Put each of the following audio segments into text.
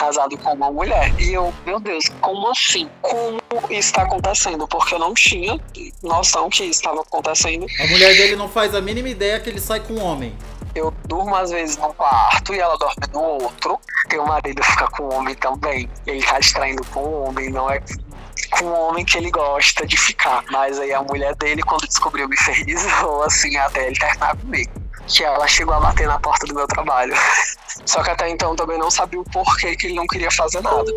casado com uma mulher. E eu, meu Deus, como assim? Como isso está acontecendo? Porque eu não tinha noção que isso estava acontecendo. A mulher dele não faz a mínima ideia que ele sai com um homem. Eu durmo às vezes num quarto e ela dorme no outro. Porque o marido fica com o homem também. Ele tá distraindo com o homem, não é com o homem que ele gosta de ficar. Mas aí a mulher dele, quando descobriu, me infernizou, assim, até ele terminar comigo. Que ela chegou a bater na porta do meu trabalho. Só que até então também não sabia o porquê que ele não queria fazer nada.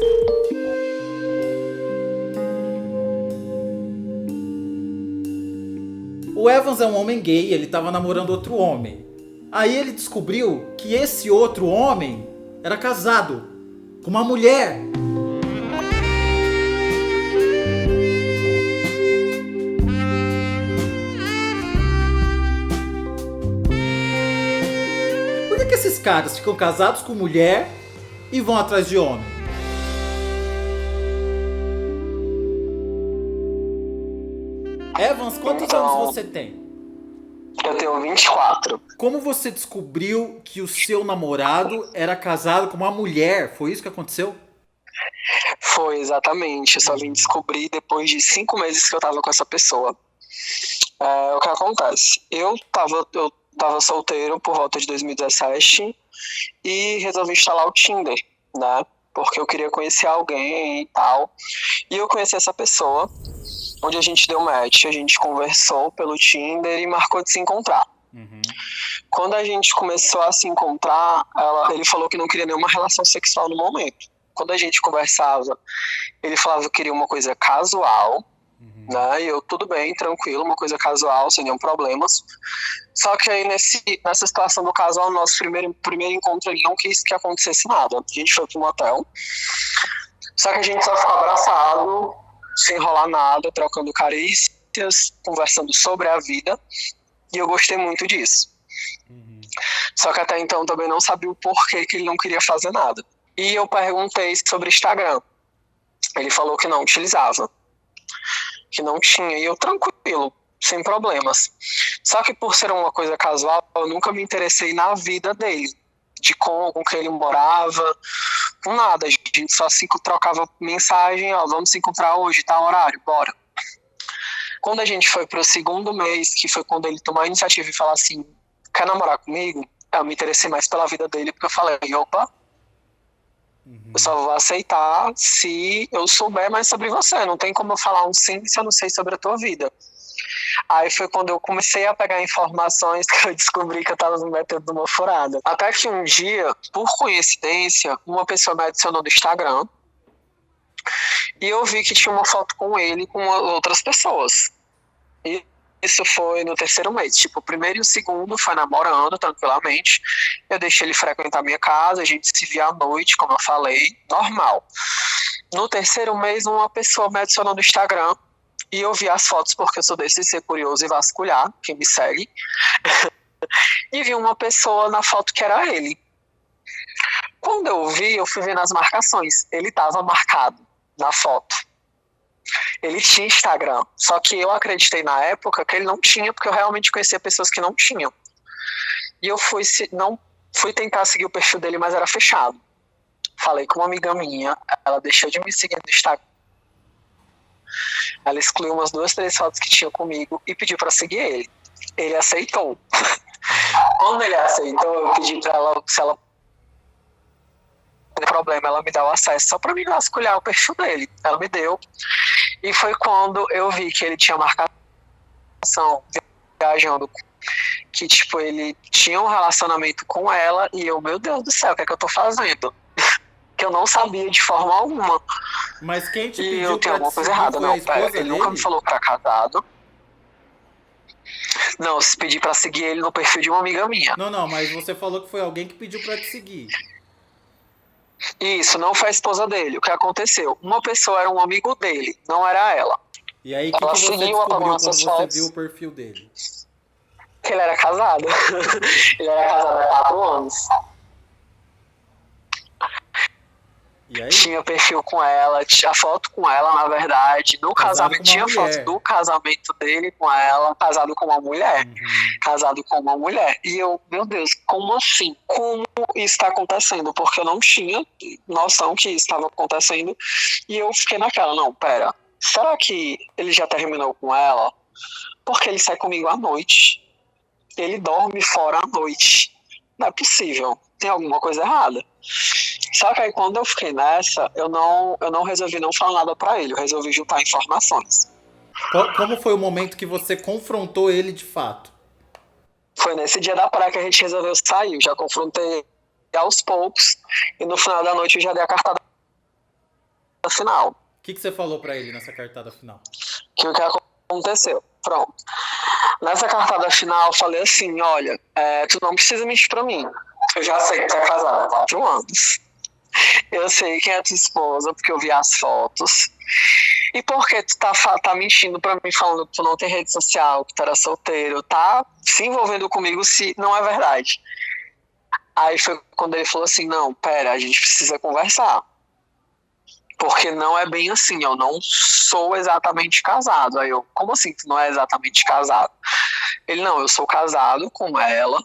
O Evans é um homem gay, ele tava namorando outro homem. Aí ele descobriu que esse outro homem era casado com uma mulher. Por que esses caras ficam casados com mulher e vão atrás de homem? Evans, quantos anos você tem? Eu tenho 24. Como você descobriu que o seu namorado era casado com uma mulher? Foi isso que aconteceu? Foi, exatamente. Eu só vim descobrir depois de 5 meses que eu tava com essa pessoa. O que acontece? Eu tava solteiro por volta de 2017 e resolvi instalar o Tinder, né? Porque eu queria conhecer alguém e tal. E eu conheci essa pessoa, onde a gente deu match, a gente conversou pelo Tinder e marcou de se encontrar. Quando a gente começou a se encontrar, ele falou que não queria nenhuma relação sexual no momento. Quando a gente conversava, ele falava que queria uma coisa casual, né? E eu, tudo bem, tranquilo, uma coisa casual, sem nenhum problemas. Só que aí nessa situação do casual, no nosso primeiro encontro, ele não quis que acontecesse nada. A gente foi para um motel, só que a gente só ficou abraçado, sem rolar nada, trocando carícias, conversando sobre a vida, e eu gostei muito disso. Só que até então também não sabia o porquê que ele não queria fazer nada. E eu perguntei sobre Instagram. Ele falou que não utilizava, que não tinha, e eu tranquilo, sem problemas. Só que por ser uma coisa casual, eu nunca me interessei na vida dele, de com que ele morava, com nada. A gente só se trocava mensagem, vamos se encontrar hoje, tá horário, bora. Quando a gente foi pro segundo mês, que foi quando ele tomou a iniciativa e falou assim, quer namorar comigo? Eu me interessei mais pela vida dele, porque eu falei, opa, eu só vou aceitar se eu souber mais sobre você. Não tem como eu falar um sim se eu não sei sobre a tua vida. Aí foi quando eu comecei a pegar informações que eu descobri que eu tava me metendo numa furada. Até que um dia, por coincidência, uma pessoa me adicionou no Instagram e eu vi que tinha uma foto com ele com outras pessoas. E isso foi no terceiro mês. Tipo, o primeiro e o segundo foi namorando tranquilamente. Eu deixei ele frequentar a minha casa, a gente se via à noite, como eu falei, normal. No terceiro mês, uma pessoa me adicionou no Instagram e eu vi as fotos, porque eu sou desse ser curioso e vasculhar, quem me segue. E vi uma pessoa na foto que era ele. Quando eu vi, eu fui ver nas marcações. Ele estava marcado na foto. Ele tinha Instagram, só que eu acreditei na época que ele não tinha, porque eu realmente conhecia pessoas que não tinham. E eu fui tentar seguir o perfil dele, mas era fechado. Falei com uma amiga minha, ela deixou de me seguir no Instagram. Ela excluiu umas 2, 3 fotos que tinha comigo e pediu pra seguir ele. Ele aceitou. Quando ele aceitou, eu pedi pra ela, se ela tem problema, ela me dá o acesso só pra me vasculhar o perfil dele. Ela me deu. E foi quando eu vi que ele tinha marcação viajando, que tipo, ele tinha um relacionamento com ela e eu, meu Deus do céu, o que é que eu tô fazendo? Que eu não sabia de forma alguma. Mas quem te E pediu eu tenho pra alguma te coisa seguir errada, foi a não, esposa pera, ele nunca me dele? falou que era casado. Não, eu pedi pra seguir ele no perfil de uma amiga minha. Não, mas você falou que foi alguém que pediu pra te seguir. Isso, não foi a esposa dele. O que aconteceu? Uma pessoa era um amigo dele, não era ela. E aí, o que Ela você seguiu, apagou descobriu quando nossas você fotos. viu o perfil dele? Que ele era casado. Ele era casado há 4 anos. E aí? Tinha perfil com ela, tinha foto com ela, na verdade. No Casado casamento, com uma tinha foto mulher. do casamento dele com ela, casado com uma mulher. Uhum. Casado com uma mulher. E eu, meu Deus, como assim? Como isso está acontecendo? Porque eu não tinha noção que isso estava acontecendo. E eu fiquei naquela, não, pera, será que ele já terminou com ela? Porque ele sai comigo à noite. Ele dorme fora à noite. Não é possível. Tem alguma coisa errada. Só que aí quando eu fiquei nessa, eu não resolvi não falar nada pra ele. Eu resolvi juntar informações. Como foi o momento que você confrontou ele de fato? Foi nesse dia da praia que a gente resolveu sair. Eu já confrontei aos poucos. E no final da noite eu já dei a cartada final. O que você falou pra ele nessa cartada final? Que o que aconteceu? Pronto. Nessa cartada final eu falei assim, olha, tu não precisa mentir pra mim. Eu já sei que tu é casada há 4 anos. Eu sei quem é tua esposa, porque eu vi as fotos. E por que tu tá mentindo pra mim, falando que tu não tem rede social, que tu era solteiro, tá se envolvendo comigo se não é verdade? Aí foi quando ele falou assim, não, pera, a gente precisa conversar. Porque não é bem assim, eu não sou exatamente casado. Aí eu, como assim tu não é exatamente casado? Ele, não, eu sou casado com ela,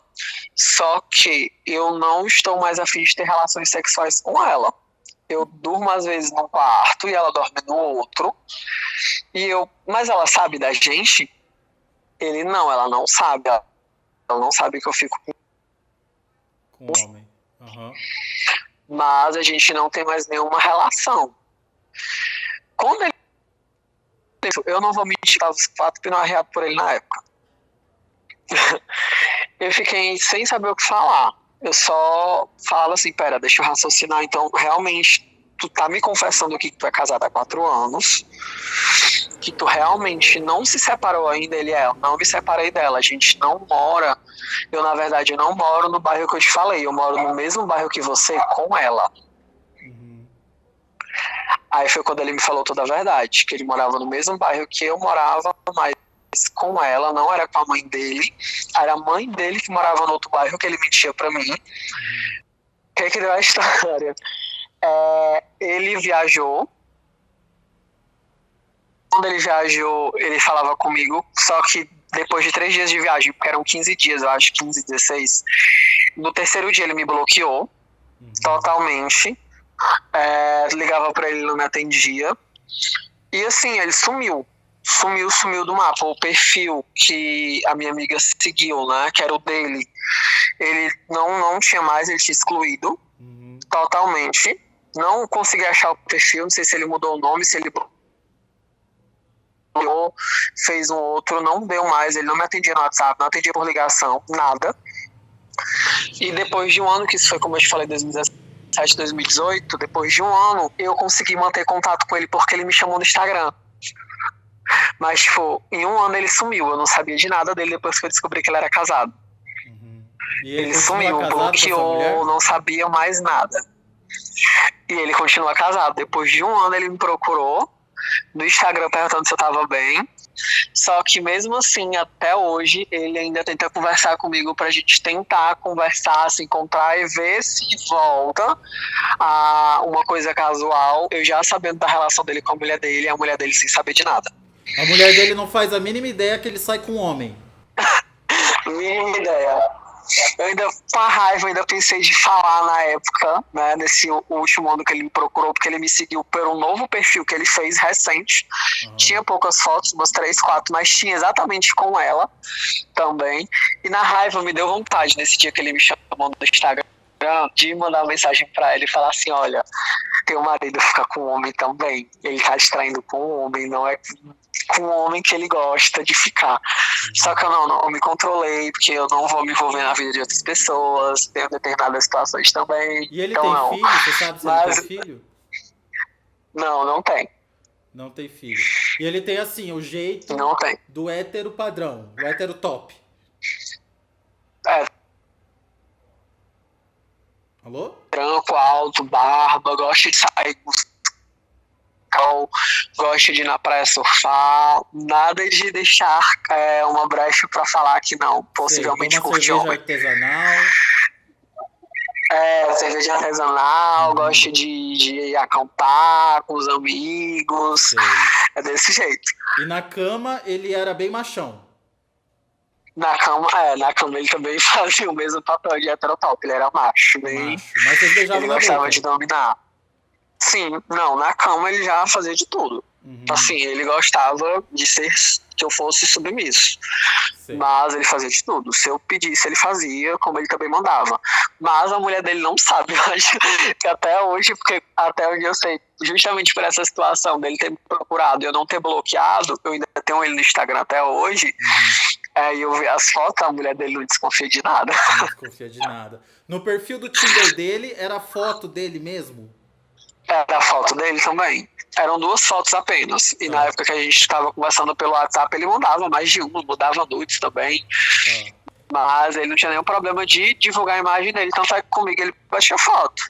só que eu não estou mais a fim de ter relações sexuais com ela. Eu durmo às vezes num quarto e ela dorme no outro. E eu, mas ela sabe da gente? Ele, não, ela não sabe. Ela não sabe que eu fico Com o homem. Uhum. Mas a gente não tem mais nenhuma relação. Quando ele... Eu não vou mentir o fato que não arreado por ele na época. Eu fiquei sem saber o que falar. Eu só falo assim, pera, deixa eu raciocinar. Então, realmente, tu tá me confessando aqui que tu é casado há 4 anos, que tu realmente não se separou ainda, ele eu não me separei dela, a gente não mora, eu na verdade não moro no bairro que eu te falei, eu moro no mesmo bairro que você, com ela. Uhum. Aí foi quando ele me falou toda a verdade, que ele morava no mesmo bairro que eu morava, mas com ela, não era com a mãe dele, era a mãe dele que morava no outro bairro, que ele mentia pra mim. O que deu a história? Ele viajou. Quando ele viajou, ele falava comigo, só que depois de 3 dias de viagem, porque eram 15 dias, eu acho, 15, 16, no terceiro dia ele me bloqueou, totalmente. Ligava pra ele, não me atendia. E assim, ele sumiu do mapa. O perfil que a minha amiga seguiu, né, que era o dele, ele não tinha mais, ele tinha excluído totalmente. Não consegui achar o perfil, não sei se ele mudou o nome, se ele fez um outro, não deu mais, ele não me atendia no WhatsApp, não atendia por ligação, nada. E depois de um ano, que isso foi como eu te falei, 2017, 2018, depois de um ano, eu consegui manter contato com ele porque ele me chamou no Instagram. Mas, tipo, em um ano ele sumiu, eu não sabia de nada dele depois que eu descobri que ele era casado. E ele sumiu, bloqueou, não sabia mais nada. E ele continua casado. Depois de um ano ele me procurou no Instagram perguntando se eu tava bem. Só que mesmo assim, até hoje, ele ainda tenta conversar comigo pra gente tentar conversar, se encontrar e ver se volta a uma coisa casual. Eu já sabendo da relação dele com a mulher dele e a mulher dele sem saber de nada. A mulher dele não faz a mínima ideia que ele sai com um homem. Mínima ideia. Eu ainda, com a raiva, ainda pensei de falar na época, né, nesse último ano que ele me procurou, porque ele me seguiu por um novo perfil que ele fez recente. Tinha poucas fotos, umas 3, 4, mas tinha exatamente com ela também. E na raiva me deu vontade, nesse dia que ele me chamou no Instagram, de mandar uma mensagem pra ele e falar assim, olha, teu marido fica com um homem também, ele tá distraindo com um homem, não é com um homem que ele gosta de ficar. Só que eu me controlei, porque eu não vou me envolver na vida de outras pessoas, tenho determinadas situações também. E ele então, tem não. filho? Você sabe se ele tem filho? Não tem. Não tem filho. E ele tem, assim, o jeito do hétero padrão, o hétero top. Alô? Branco, alto, barba, gosta de sair com gosta de ir na praia surfar, nada de deixar uma brecha pra falar que não, possivelmente uma curte cerveja homem. artesanal. Cerveja artesanal, Uhum. gosta de acampar com os amigos. Sei. É desse jeito. E na cama ele era bem machão. Na cama ele também fazia o mesmo papel de heterotop. Ele era macho, bem. Macho. Mas vocês Ele beijavam na gostava de boca. dominar. Sim, não, na cama ele já fazia de tudo. Assim, Uhum. ele gostava de ser que eu fosse submisso. Sei. Mas ele fazia de tudo. Se eu pedisse, ele fazia, como ele também mandava. Mas a mulher dele não sabe. Eu acho que até hoje, porque até onde eu sei, justamente por essa situação dele ter me procurado e eu não ter bloqueado, eu ainda tenho ele no Instagram até hoje. Uhum. Aí eu vi as fotos, a mulher dele não desconfia de nada. Não desconfia de nada. No perfil do Tinder dele, era a foto dele mesmo? Era a foto dele também. Eram 2 fotos apenas. E na Tá, época que a gente estava conversando pelo WhatsApp, ele mandava mais de uma, mudava nudes também. tá. Mas ele não tinha nenhum problema de divulgar a imagem dele. Tanto é que comigo ele baixou foto.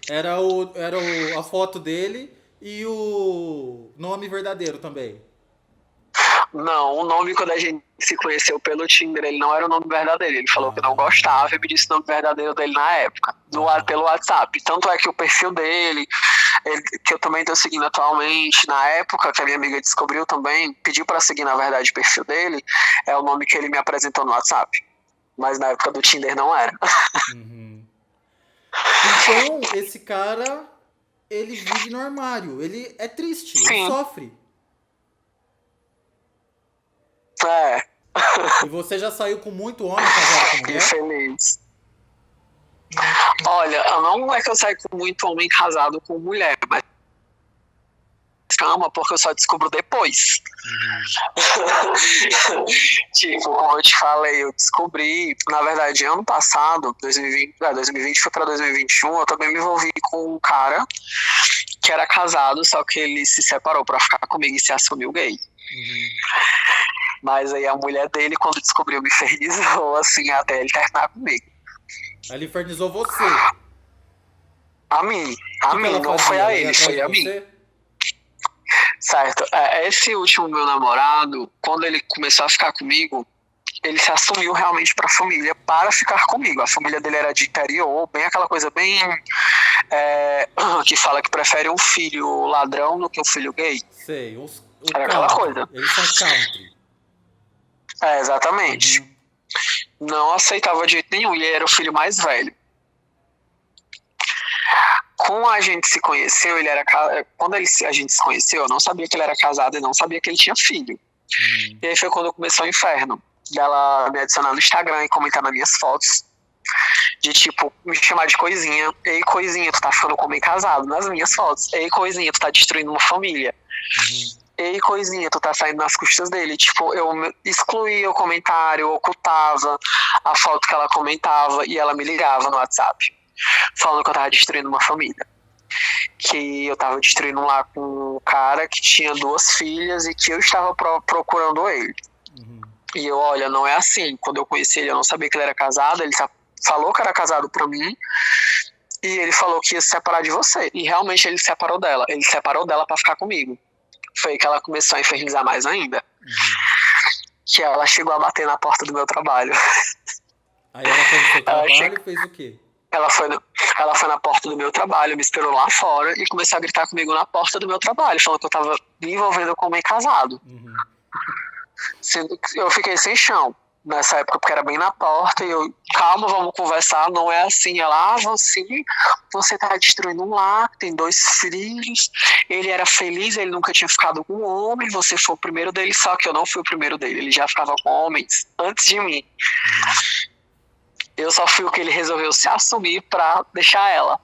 A foto dele e o nome verdadeiro também. Não, o nome quando a gente se conheceu pelo Tinder, ele não era o nome verdadeiro. Ele falou que não Ah, gostava e me disse o nome verdadeiro dele na época, aham. pelo WhatsApp. Tanto é que o perfil dele, que eu também estou seguindo atualmente, na época que a minha amiga descobriu também, pediu para seguir na verdade o perfil dele, é o nome que ele me apresentou no WhatsApp. Mas na época do Tinder não era. Uhum. Então, esse cara, ele vive no armário. Ele é triste, ele Sim, sofre. é, E você já saiu com muito homem casado com mulher? infeliz. Olha, não é que eu saio com muito homem casado com mulher, mas calma, porque eu só descubro depois. Uhum. Tipo, como eu te falei, eu descobri, na verdade, ano passado, 2020 foi pra 2021, eu também me envolvi com um cara que era casado, só que ele se separou pra ficar comigo e se assumiu gay. Uhum. Mas aí a mulher dele, quando descobriu, me infernizou, assim, até ele terminar comigo. Ele infernizou você. A mim, O a que que mim, ela não foi fazia? a Ela ia ele, atrás foi de a mim. você? Certo. Esse último meu namorado, quando ele começou a ficar comigo, ele se assumiu realmente para a família para ficar comigo. A família dele era de interior, bem aquela coisa bem que fala que prefere um filho ladrão do que um filho gay. Sei, o Era aquela country. coisa. Eles são country. Exatamente. Uhum. Não aceitava de jeito nenhum. E ele era o filho mais velho. Com a gente se conheceu, quando a gente se conheceu, eu não sabia que ele era casado e não sabia que ele tinha filho. Uhum. E aí foi quando começou o inferno. Dela me adicionar no Instagram e comentar nas minhas fotos. De tipo, me chamar de coisinha. Ei, coisinha, tu tá ficando com homem casado nas minhas fotos. Ei, coisinha, tu tá destruindo uma família. Uhum. Ei, coisinha, tu tá saindo nas custas dele. Tipo, eu excluía o comentário, eu ocultava a foto que ela comentava e ela me ligava no WhatsApp, falando que eu tava destruindo uma família. Que eu tava destruindo lá com um cara que tinha 2 filhas e que eu estava procurando ele. Uhum. E eu, olha, não é assim. Quando eu conheci ele, eu não sabia que ele era casado. Ele falou que era casado pra mim. E ele falou que ia se separar de você. E realmente ele se separou dela. Ele se separou dela pra ficar comigo. Foi aí que ela começou a infernizar mais ainda. Uhum. Que ela chegou a bater na porta do meu trabalho. Aí ela foi no seu Ela, che... trabalho e fez o quê? ela foi na porta do meu trabalho, me esperou lá fora e começou a gritar comigo na porta do meu trabalho, falando que eu tava me envolvendo com um homem casado. Uhum. Sendo que eu fiquei sem chão nessa época, porque era bem na porta, e eu, calma, vamos conversar, não é assim. Ela, você tá destruindo um lar, tem 2 filhos, ele era feliz, ele nunca tinha ficado com um homem, você foi o primeiro dele, só que eu não fui o primeiro dele, ele já ficava com homens antes de mim. Uhum. Eu só fui o que ele resolveu se assumir pra deixar ela.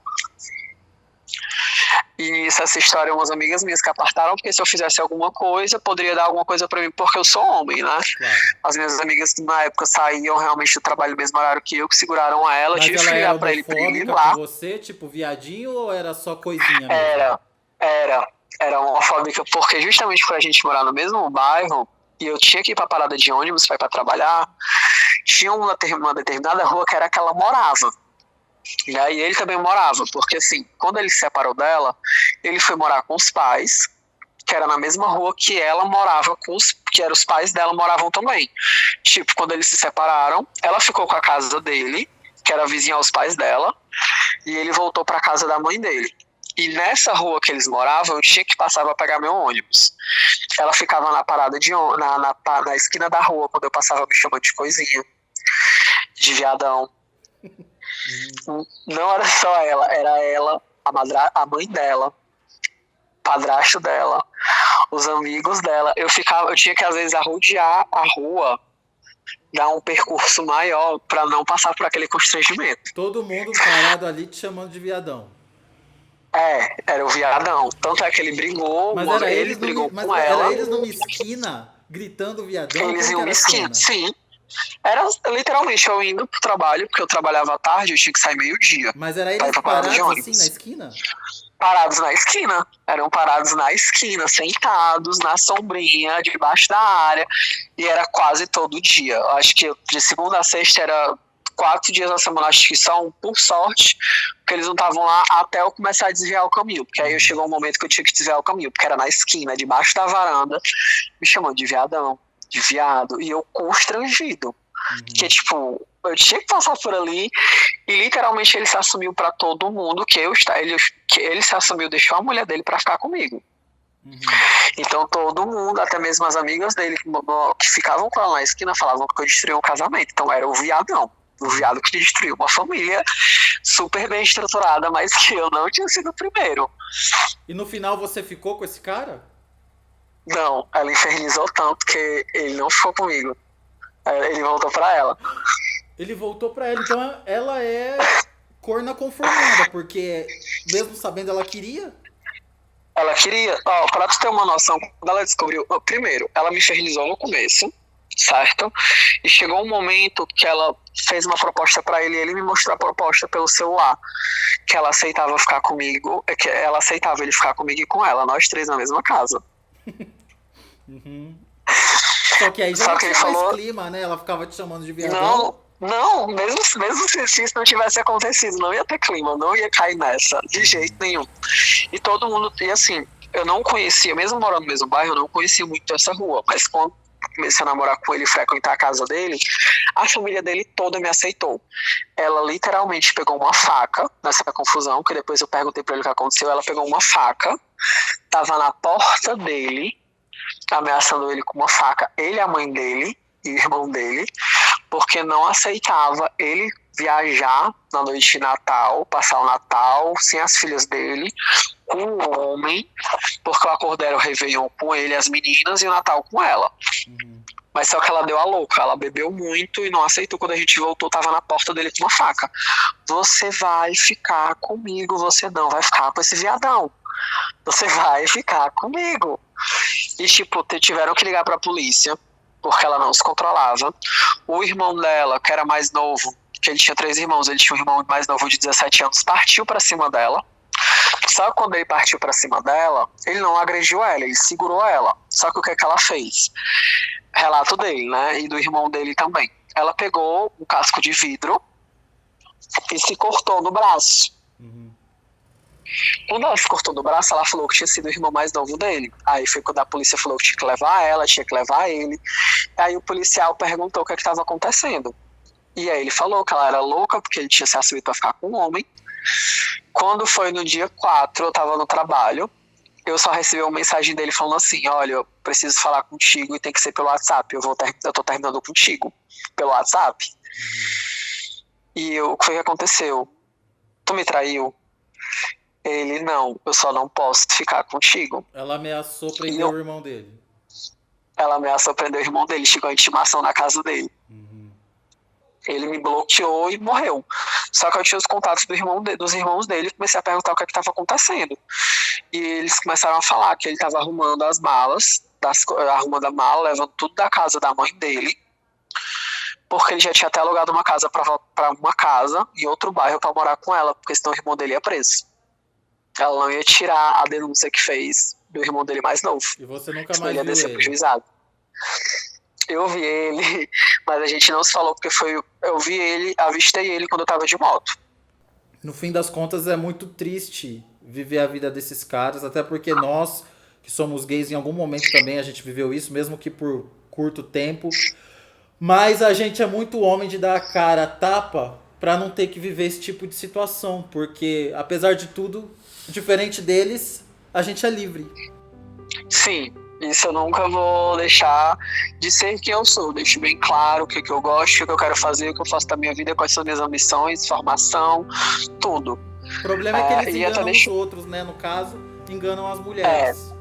E essa história, umas amigas minhas que apartaram, porque se eu fizesse alguma coisa, poderia dar alguma coisa pra mim, porque eu sou homem, né? Claro. As minhas amigas que na época saíam realmente do trabalho no mesmo horário que eu, que seguraram ela, eu Mas tive que ela era ligar pra ele ir homofóbica com lá. você, tipo viadinho, ou era só coisinha mesmo? Era homofóbica, porque justamente por a gente morar no mesmo bairro, e eu tinha que ir pra parada de ônibus pra ir pra trabalhar, tinha uma determinada rua que era que ela morava. E aí ele também morava, porque assim, quando ele se separou dela, ele foi morar com os pais, que era na mesma rua que ela morava que eram os pais dela moravam também. Tipo, quando eles se separaram, ela ficou com a casa dele que era vizinho aos pais dela, e ele voltou pra casa da mãe dele. E nessa rua que eles moravam, eu tinha que passar pra pegar meu ônibus. Ela ficava na parada na esquina da rua, quando eu passava me chamando de coisinha, de viadão. Não era só ela, era ela, a mãe dela, padrasto dela, os amigos dela. Eu tinha que às vezes arrodear a rua, dar um percurso maior pra não passar por aquele constrangimento. Todo mundo parado ali te chamando de viadão. Era o viadão. Tanto é que ele brigou, Mas ele brigou com era ela. eles numa esquina gritando viadão? Eles Como iam que era numa a esquina, cena? sim. Era literalmente eu indo pro trabalho, porque eu trabalhava à tarde, eu tinha que sair meio-dia Mas era pra ir eles pra parada de parados ônibus. assim na esquina? Parados na esquina. Eram parados na esquina, sentados na sombrinha, debaixo da área. E era quase todo dia. Eu acho que de segunda a sexta era 4 dias na semana, acho que só um, por sorte, porque eles não estavam lá até eu começar a desviar o caminho. Porque aí chegou um momento que eu tinha que desviar o caminho, porque era na esquina, debaixo da varanda, me chamando de viadão, de viado. E eu constrangido. Que, tipo, eu tinha que passar por ali e literalmente ele se assumiu pra todo mundo que ele se assumiu, deixou a mulher dele pra ficar comigo. Então todo mundo, até mesmo as amigas dele que ficavam com ela na esquina, falavam que eu destruí um casamento. Então era o viadão, o viado que destruiu uma família super bem estruturada, mas que eu não tinha sido o primeiro. E no final você ficou com esse cara? Não, ela infernizou tanto que ele não ficou comigo. Ele voltou pra ela. Ele voltou pra ela, então ela é corna conformada, porque mesmo sabendo ela queria. Ela queria, pra tu ter uma noção, quando ela descobriu, primeiro, ela me infernizou no começo, certo? E chegou um momento que ela fez uma proposta pra ele, e ele me mostrou a proposta pelo celular, que ela aceitava ficar comigo, que ela aceitava ele ficar comigo e com ela, nós três na mesma casa. Só que aí já Só não que ele tinha mais falou, clima, né? Ela ficava te chamando de viadão. não, mesmo se isso não tivesse acontecido, não ia ter clima, não ia cair nessa, de jeito nenhum. E todo mundo, e assim, eu não conhecia, mesmo morando no mesmo bairro, eu não conhecia muito essa rua, mas quando comecei a namorar com ele e frequentar a casa dele, a família dele toda me aceitou. Ela literalmente pegou uma faca nessa confusão, que depois eu perguntei pra ele o que aconteceu, ela pegou uma faca, tava na porta dele, ameaçando ele com uma faca, ele, a mãe dele e o irmão dele, porque não aceitava ele viajar na noite de Natal, passar o Natal sem as filhas dele, com o homem, porque o acordo era o Réveillon com ele, as meninas, e o Natal com ela. Mas só que ela deu a louca, ela bebeu muito e não aceitou. Quando a gente voltou, tava na porta dele com uma faca. Você vai ficar comigo, você não vai ficar com esse viadão. Você vai ficar comigo. E tipo, tiveram que ligar pra polícia, porque ela não se controlava. O irmão dela, que era mais novo, que ele tinha 3 irmãos, ele tinha um irmão mais novo de 17 anos, partiu pra cima dela. Só que quando ele partiu pra cima dela, ele não agrediu ela, ele segurou ela. Só que o que é que ela fez? Relato dele, né? E do irmão dele também. Ela pegou um casco de vidro e se cortou no braço. Quando ela se cortou no braço, ela falou que tinha sido o irmão mais novo dele. Aí foi quando a polícia falou que tinha que levar ela, tinha que levar ele. Aí o policial perguntou o que estava acontecendo. E aí ele falou que ela era louca, porque ele tinha se assumido para ficar com um homem. Quando foi no dia 4, eu estava no trabalho, eu só recebi uma mensagem dele falando assim, olha, eu preciso falar contigo e tem que ser pelo WhatsApp, eu tô terminando contigo pelo WhatsApp. E o que foi que aconteceu? Tu me traiu? Ele, não, eu só não posso ficar contigo. Ela ameaçou prender o irmão dele. Ela ameaçou prender o irmão dele, chegou a intimação na casa dele. Ele me bloqueou e morreu. Só que eu tinha os contatos dos irmãos dele e comecei a perguntar o que estava acontecendo. E eles começaram a falar que ele estava arrumando as malas, arrumando a mala, levando tudo da casa da mãe dele, porque ele já tinha até alugado uma casa para uma casa em outro bairro para morar com ela, porque senão o irmão dele ia preso. Ela não ia tirar a denúncia que fez do irmão dele mais novo. E você nunca senão mais ele ia viu descer ele? pro juizado. Eu vi ele, mas a gente não se falou porque eu vi ele, avistei ele quando eu tava de moto. No fim das contas é muito triste viver a vida desses caras, até porque nós que somos gays em algum momento também a gente viveu isso, mesmo que por curto tempo. Mas a gente é muito homem de dar a cara a tapa para não ter que viver esse tipo de situação, porque apesar de tudo, diferente deles, a gente é livre. Sim, isso eu nunca vou deixar de ser quem eu sou. Deixo bem claro o que eu gosto, o que eu quero fazer, o que eu faço da minha vida, quais são minhas ambições, formação, tudo. O problema é que eles e até enganam os outros, né? No caso, enganam as mulheres.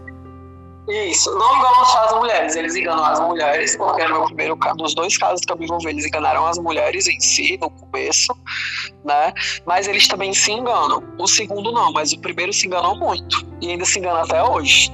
Isso, não enganam só as mulheres, eles enganam as mulheres, porque no meu primeiro caso, nos 2 casos que eu me envolvi, eles enganaram as mulheres em si, no começo, né? Mas eles também se enganam. O segundo não, mas o primeiro se enganou muito, e ainda se engana até hoje.